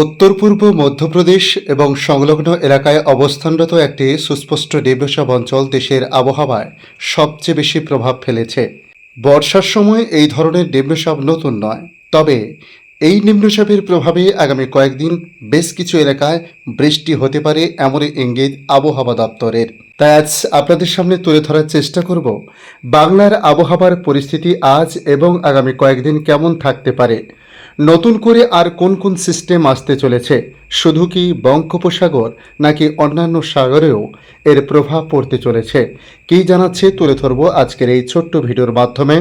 উত্তর পূর্ব মধ্যপ্রদেশ এবং সংলগ্ন এলাকায় অবস্থানরত একটি সুস্পষ্ট নিম্নচাপ অঞ্চল দেশের আবহাওয়ায় সবচেয়ে বেশি প্রভাব ফেলেছে। বর্ষার সময় এই ধরনের নিম্নচাপ নতুন নয়, তবে এই নিম্নচাপের প্রভাবে আগামী কয়েকদিন বেশ কিছু এলাকায় বৃষ্টি হতে পারে এমনই ইঙ্গিত আবহাওয়া দপ্তরের। তাই আজ আপনাদের সামনে তুলে ধরার চেষ্টা করব বাংলার আবহাওয়ার পরিস্থিতি আজ এবং আগামী কয়েকদিন কেমন থাকতে পারে। নতুন করে আর কোন কোন সিস্টেম আসতে চলেছে, শুধু কি বঙ্গোপসাগর নাকি অন্যান্য সাগরেও এর প্রভাব পড়তে চলেছে, কী জানাচ্ছে তুলে ধরব আজকের এই ছোট্ট ভিডিওর মাধ্যমে।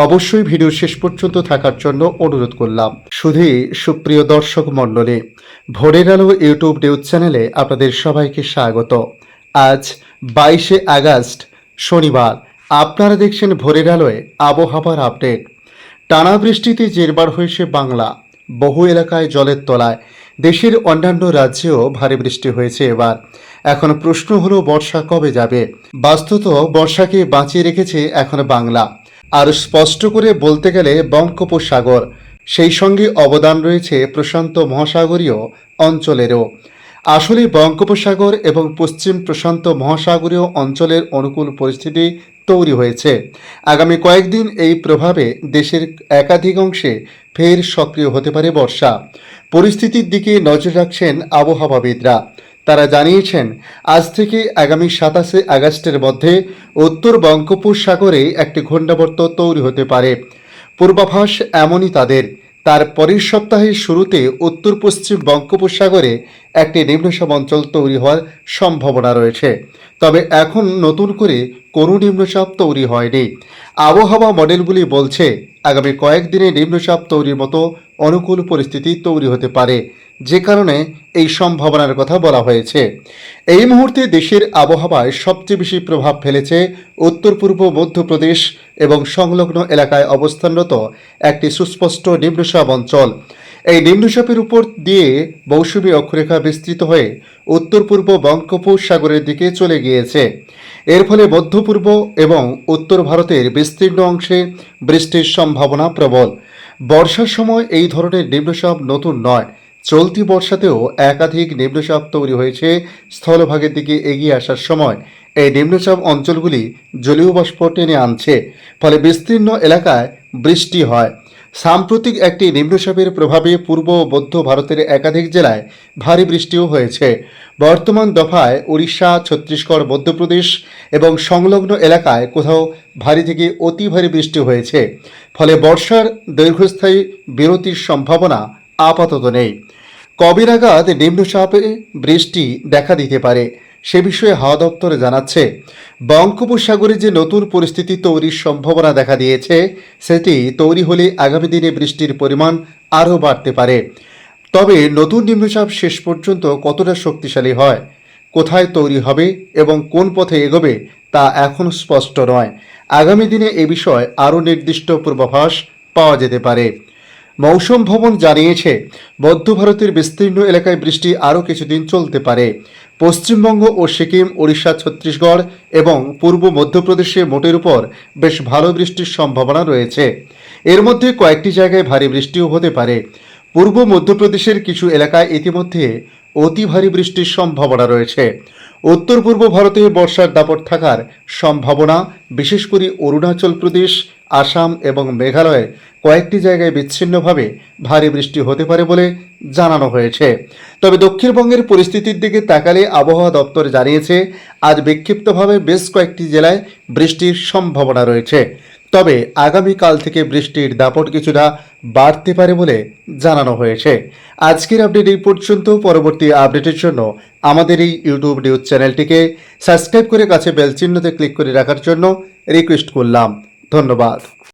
অবশ্যই ভিডিও শেষ পর্যন্ত থাকার জন্য অনুরোধ করলাম। শুধুই সুপ্রিয় দর্শক মণ্ডলী, ভোরের আলো ইউটিউব নিউজ চ্যানেলে আপনাদের সবাইকে স্বাগত। আজ 22শে আগস্ট শনিবার, আপনারা দেখছেন ভোরের আলোয় আবহাওয়ার আপডেট। টানা বৃষ্টিতে জেরবার হয়েছে বাংলা, বহু এলাকায় জলের তলায়। দেশের অন্যান্য রাজ্যেও ভারী বৃষ্টি হয়েছে এবার। এখন প্রশ্ন হলো বর্ষা কবে যাবে। বাস্তুত বর্ষাকে বাঁচিয়ে রেখেছে এখন বাংলা, আর স্পষ্ট করে বলতে গেলে বঙ্গোপসাগর, সেই সঙ্গে অবদান রয়েছে প্রশান্ত মহাসাগরীয় অঞ্চলেরও। আসলে বঙ্গোপসাগর এবং পশ্চিম প্রশান্ত মহাসাগরীয় অঞ্চলের অনুকূল পরিস্থিতি তৈরি হয়েছে। আগামী কয়েকদিন এই প্রভাবে দেশের একাধিক অংশে ফের সক্রিয় হতে পারে বর্ষা। পরিস্থিতির দিকে নজর রাখছেন আবহাওয়াবিদরা। তারা জানিয়েছেন আজ থেকে আগামী 27শে আগস্টের মধ্যে উত্তর বঙ্গোপসাগরে একটি ঘূর্ণাবর্ত তৈরি হতে পারে। পূর্বাভাস এমনই তার পরের সপ্তাহের শুরুতে উত্তর পশ্চিম বঙ্গোপসাগরে একটি নিম্নচাপ অঞ্চল তৈরি হওয়ার সম্ভাবনা রয়েছে। তবে এখন নতুন করে কোনো নিম্নচাপ তৈরি হয়নি। আবহাওয়া মডেলগুলি বলছে আগামী কয়েকদিনে নিম্নচাপ তৈরির মতো অনুকূল পরিস্থিতি তৈরি হতে পারে, যে কারণে এই সম্ভাবনার কথা বলা হয়েছে। এই মুহূর্তে দেশের আবহাওয়ায় সবচেয়ে বেশি প্রভাব ফেলেছে উত্তর পূর্ব মধ্যপ্রদেশ এবং সংলগ্ন এলাকায় অবস্থানরত একটি সুস্পষ্ট নিম্নচাপ অঞ্চল। এই নিম্নচাপের উপর দিয়ে মৌসুমী অক্ষরেখা বিস্তৃত হয়ে উত্তর পূর্ব বঙ্গোপসাগরের দিকে চলে গিয়েছে। এর ফলে মধ্য পূর্ব এবং উত্তর ভারতের বিস্তীর্ণ অংশে বৃষ্টির সম্ভাবনা প্রবল। বর্ষার সময় এই ধরনের নিম্নচাপ নতুন নয়। চলতি বর্ষাতেও একাধিক নিম্নচাপ তৈরি হয়েছে। স্থলভাগের দিকে এগিয়ে আসার সময় এই নিম্নচাপ অঞ্চলগুলি জলীয় বাষ্প টেনে আনছে, ফলে বিস্তীর্ণ এলাকায় বৃষ্টি হয়। সাম্প্রতিক একটি নিম্নচাপের প্রভাবে পূর্ব ও মধ্য ভারতের একাধিক জেলায় ভারী বৃষ্টিও হয়েছে। বর্তমান দফায় উড়িষ্যা, ছত্তিশগড়, মধ্যপ্রদেশ এবং সংলগ্ন এলাকায় কোথাও ভারী থেকে অতি ভারী বৃষ্টি হয়েছে। ফলে বর্ষার দীর্ঘস্থায়ী বিরতির সম্ভাবনা আপাতত নেই। কবে নাগাদ নিম্নচাপে বৃষ্টি দেখা দিতে পারে সে বিষয়ে হাওয়া দপ্তর জানাচ্ছে, বঙ্গোপসাগরে যে নতুন পরিস্থিতি তৈরির সম্ভাবনা দেখা দিয়েছে, সেটি তৈরি হলে আগামী দিনে বৃষ্টির পরিমাণ আরও বাড়তে পারে। তবে নতুন নিম্নচাপ শেষ পর্যন্ত কতটা শক্তিশালী হয়, কোথায় তৈরি হবে এবং কোন পথে এগোবে তা এখন স্পষ্ট নয়। আগামী দিনে এ বিষয়ে আরও নির্দিষ্ট পূর্বাভাস পাওয়া যেতে পারে। মৌসুম ভবন জানিয়েছে মধ্য ভারতের বিস্তীর্ণ এলাকায় বৃষ্টি আরও কিছুদিন চলতে পারে। পশ্চিমবঙ্গ ও সিকিম, ওড়িশা, ছত্তিশগড় এবং পূর্ব মধ্যপ্রদেশে মোটের উপর বেশ ভালো বৃষ্টির সম্ভাবনা রয়েছে। এর মধ্যে কয়েকটি জায়গায় ভারী বৃষ্টিও হতে পারে। পূর্ব মধ্যপ্রদেশের কিছু এলাকায় ইতিমধ্যে অতি ভারী বৃষ্টির সম্ভাবনা রয়েছে। উত্তর পূর্ব ভারতে বর্ষার দাপট থাকার সম্ভাবনা, বিশেষ করে অরুণাচল প্রদেশ, আসাম এবং মেঘালয়ের কয়েকটি জায়গায় বিচ্ছিন্নভাবে ভারী বৃষ্টি হতে পারে বলে জানানো হয়েছে। তবে দক্ষিণবঙ্গের পরিস্থিতির দিকে তাকালে আবহাওয়া দপ্তর জানিয়েছে আজ বিক্ষিপ্তভাবে বেশ কয়েকটি জেলায় বৃষ্টির সম্ভাবনা রয়েছে। তবে আগামীকাল থেকে বৃষ্টির দাপট কিছুটা বাড়তে পারে বলে জানানো হয়েছে। আজকের আপডেট এই পর্যন্ত। পরবর্তী আপডেটের জন্য আমাদের এই ইউটিউব নিউজ চ্যানেলটিকে সাবস্ক্রাইব করে কাছে বেল চিহ্নতে ক্লিক করে রাখার জন্য রিকোয়েস্ট করলাম। ধন্যবাদ।